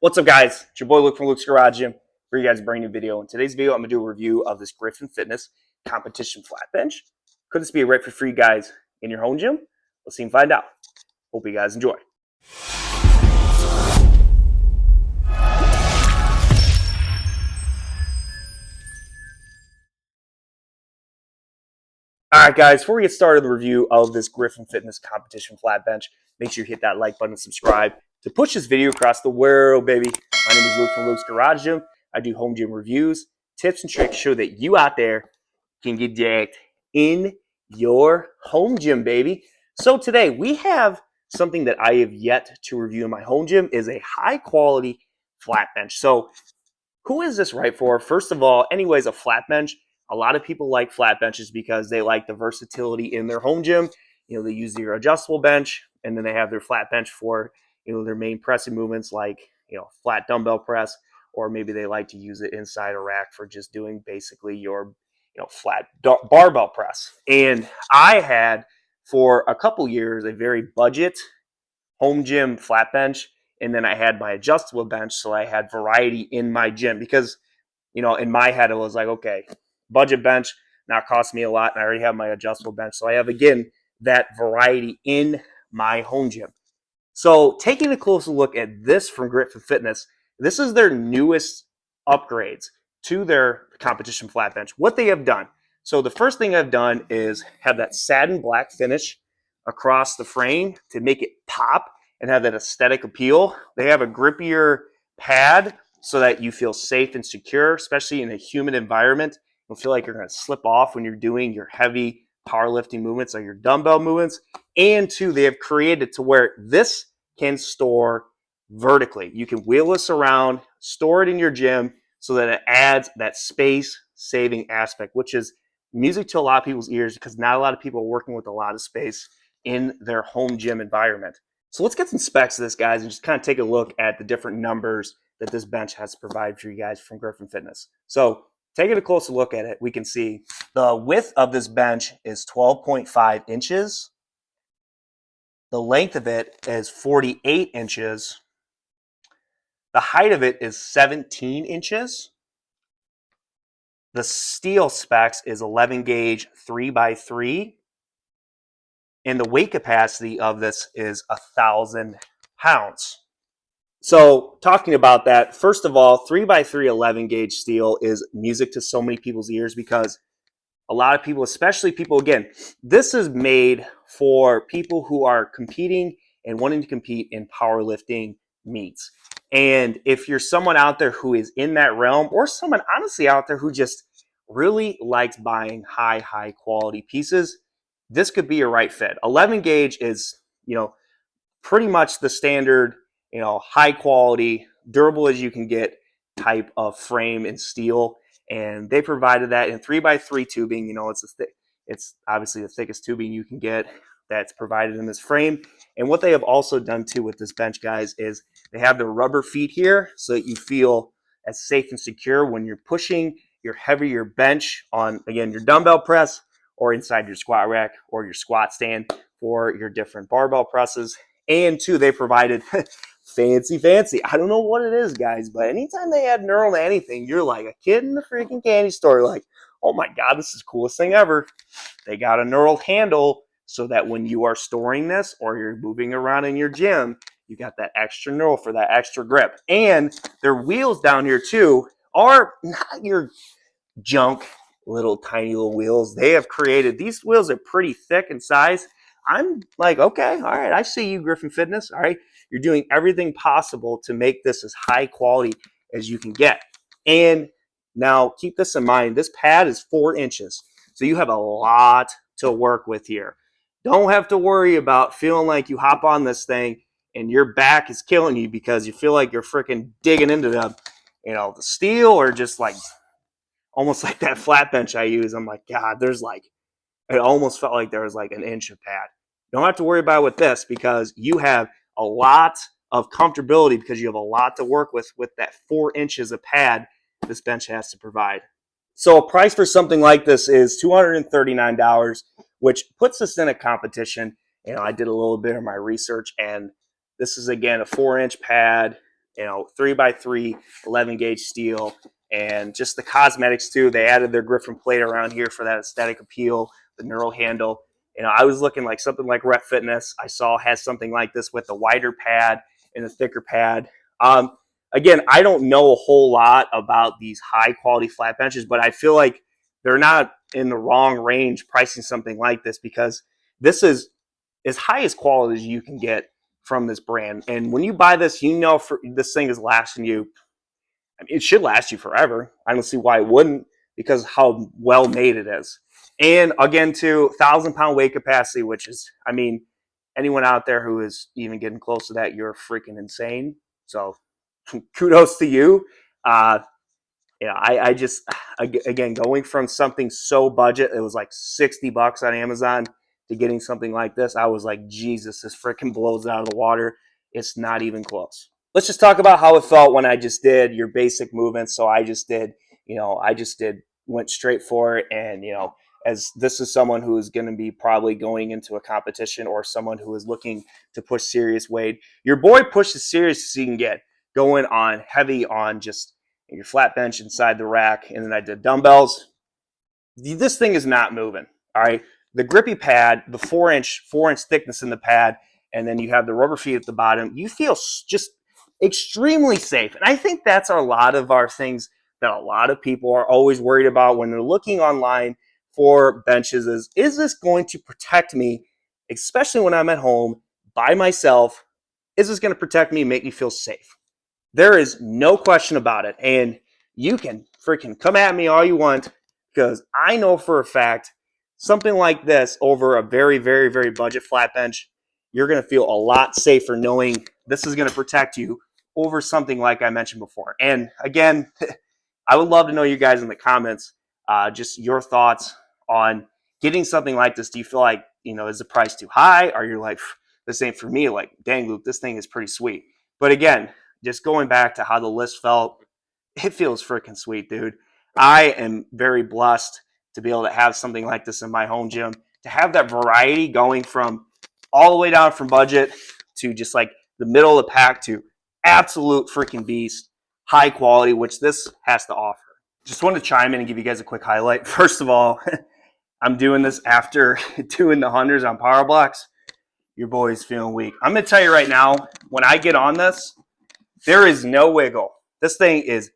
What's up, guys? It's your boy Luke from Luke's Garage Gym. For you guys, a brand new video. In today's video, I'm gonna do a review of this Griffin Fitness Competition Flat Bench. Could this be a right fit for you guys in your home gym? Let's see and find out. Hope you guys enjoy. Alright guys, before we get started with the review of this Griffin Fitness Competition Flat Bench, make sure you hit that like button and subscribe to push this video across the world, baby. My name is Luke from Luke's Garage Gym. I do home gym reviews, tips, and tricks to show that you out there can get jacked in your home gym, baby. So today we have something that I have yet to review in my home gym is a high quality flat bench. So who is this right for? First of all, anyways, a flat bench. A lot of people like flat benches because they like the versatility in their home gym. You know, they use their adjustable bench and then they have their flat bench for, you know, their main pressing movements like, you know, flat dumbbell press, or maybe they like to use it inside a rack for just doing basically your, you know, flat barbell press. And I had for a couple years a very budget home gym flat bench, and then I had my adjustable bench, so I had variety in my gym because, you know, in my head it was like, okay, budget bench not cost me a lot, and I already have my adjustable bench, so I have again that variety in my home gym. So taking a closer look at this from Griffin Fitness, this is their newest upgrades to their competition flat bench. What they have done, so the first thing I've done is have that satin black finish across the frame to make it pop and have that aesthetic appeal. They have a grippier pad so that you feel safe and secure, especially in a humid environment. You'll feel like you're going to slip off when you're doing your heavy powerlifting movements or your dumbbell movements. And two, they have created to where this can store vertically. You can wheel this around, store it in your gym so that it adds that space-saving aspect, which is music to a lot of people's ears because not a lot of people are working with a lot of space in their home gym environment. So let's get some specs of this, guys, and just kind of take a look at the different numbers that this bench has to provide for you guys from Griffin Fitness. So taking a closer look at it, we can see the width of this bench is 12.5 inches. The length of it is 48 inches. The height of it is 17 inches. The steel specs is 11 gauge 3x3. And the weight capacity of this is 1,000 pounds. So talking about that, first of all, 3x3 11 gauge steel is music to so many people's ears because a lot of people, especially people, again, this is made for people who are competing and wanting to compete in powerlifting meets. And if you're someone out there who is in that realm, or someone honestly out there who just really likes buying high quality pieces, this could be a right fit. 11 gauge is, you know, pretty much the standard, you know, high quality, durable as you can get type of frame and steel. And they provided that in 3x3 tubing. You know, it's obviously the thickest tubing you can get that's provided in this frame. And what they have also done too with this bench, guys, is they have the rubber feet here so that you feel as safe and secure when you're pushing your heavier bench on, again, your dumbbell press or inside your squat rack or your squat stand for your different barbell presses. And two, they provided fancy. I don't know what it is, guys, but anytime they add knurled to anything, you're like a kid in the freaking candy store. Like, oh my God, this is the coolest thing ever. They got a knurled handle so that when you are storing this or you're moving around in your gym, you got that extra knurl for that extra grip. And their wheels down here too are not your junk little tiny little wheels. They have created, these wheels are pretty thick in size. I'm like, okay, all right, I see you, Griffin Fitness. All right, you're doing everything possible to make this as high quality as you can get. And now keep this in mind, this pad is 4 inches. So you have a lot to work with here. Don't have to worry about feeling like you hop on this thing and your back is killing you because you feel like you're freaking digging into the, you know, the steel, or just like almost like that flat bench I use. I'm like, God, there's like, it almost felt like there was like an inch of pad. Don't have to worry about it with this because you have a lot of comfortability because you have a lot to work with that 4 inches of pad this bench has to provide. So a price for something like this is $239, which puts us in a competition. You know, I did a little bit of my research, and this is, again, a 4-inch pad, You know, 3x3, 11 gauge steel, and just the cosmetics too. They added their Griffin plate around here for that aesthetic appeal, the Knurled handle. You know, I was looking like something like Rep Fitness. I saw has something like this with a wider pad and a thicker pad. Again, I don't know a whole lot about these high quality flat benches, but I feel like they're not in the wrong range pricing something like this, because this is as high as quality as you can get from this brand. And when you buy this, you know this thing is lasting you. I mean, it should last you forever. I don't see why it wouldn't, because how well made it is. And again, too, 1,000-pound weight capacity, which is, I mean, anyone out there who is even getting close to that, you're freaking insane. So kudos to you. I just, again, going from something so budget, it was like $60 on Amazon, to getting something like this, I was like, Jesus, this freaking blows it out of the water. It's not even close. Let's just talk about how it felt when I just did your basic movements. So I just did, went straight for it. And, as this is someone who is going to be probably going into a competition, or someone who is looking to push serious weight, your boy pushed as serious as he can get, going on heavy on just your flat bench inside the rack. And then I did dumbbells. This thing is not moving. All right. The grippy pad, the 4-inch thickness in the pad, and then you have the rubber feet at the bottom. You feel just extremely safe. And I think that's a lot of our things that a lot of people are always worried about when they're looking online for benches is this going to protect me, especially when I'm at home by myself? Is this going to protect me and make me feel safe? There is no question about it. And you can freaking come at me all you want, because I know for a fact something like this over a very, very, very budget flat bench, you're going to feel a lot safer knowing this is going to protect you over something like I mentioned before. And again, I would love to know you guys in the comments, just your thoughts on getting something like this. Do you feel like, is the price too high? Or you're like, this ain't for me? Like, dang, Luke, this thing is pretty sweet. But again, just going back to how the list felt, it feels freaking sweet, dude. I am very blessed to be able to have something like this in my home gym, to have that variety going from all the way down from budget to just like the middle of the pack to absolute freaking beast, high quality, which this has to offer. Just wanted to chime in and give you guys a quick highlight. First of all, I'm doing this after doing the hundreds on power blocks. Your boy's feeling weak. I'm going to tell you right now, when I get on this, there is no wiggle. This thing is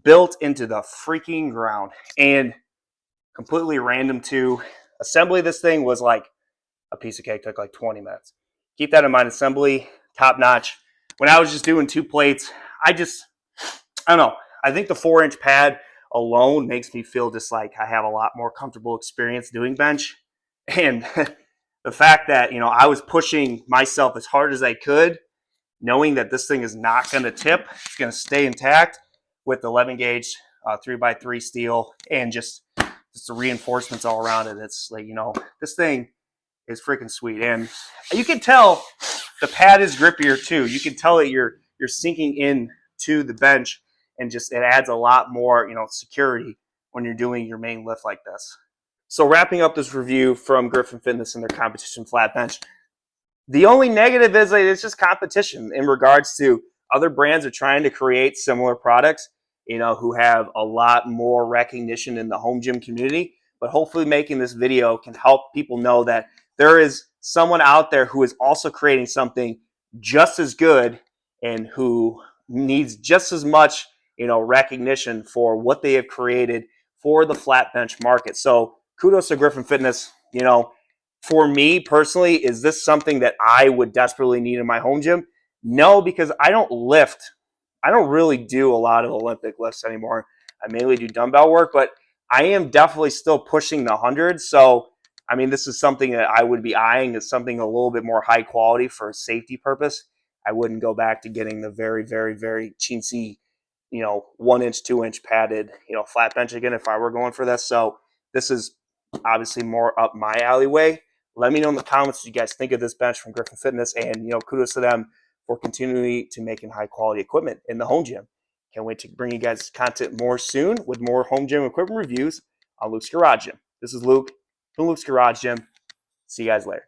built into the freaking ground, and completely random too. Assembly this thing was like a piece of cake, took like 20 minutes. Keep that in mind. Assembly, top notch. When I was just doing 2 plates, I don't know. I think the 4-inch pad alone makes me feel just like I have a lot more comfortable experience doing bench. And the fact that, I was pushing myself as hard as I could, knowing that this thing is not going to tip, it's going to stay intact with the 11 gauge 3x3 steel, and just the reinforcements all around it. It's like, this thing is freaking sweet. And you can tell the pad is grippier too. You can tell that you're sinking in to the bench, and just it adds a lot more, security when you're doing your main lift like this. So wrapping up this review from Griffin Fitness and their competition flat bench, the only negative is that it's just competition in regards to other brands are trying to create similar products, who have a lot more recognition in the home gym community. But hopefully making this video can help people know that there is someone out there who is also creating something just as good, and who needs just as much, recognition for what they have created for the flat bench market. So kudos to Griffin Fitness. For me personally, is this something that I would desperately need in my home gym? No, because I don't lift. I don't really do a lot of Olympic lifts anymore. I mainly do dumbbell work, but I am definitely still pushing the hundreds. So, this is something that I would be eyeing as something a little bit more high quality for a safety purpose. I wouldn't go back to getting the very, very, very chintzy, 1-inch, 2-inch padded, flat bench again if I were going for this. So this is obviously more up my alleyway. Let me know in the comments what you guys think of this bench from Griffin Fitness, and kudos to them for continuing to making high quality equipment in the home gym. Can't wait to bring you guys content more soon with more home gym equipment reviews on Luke's Garage Gym. This is Luke from Luke's Garage Gym. See you guys later.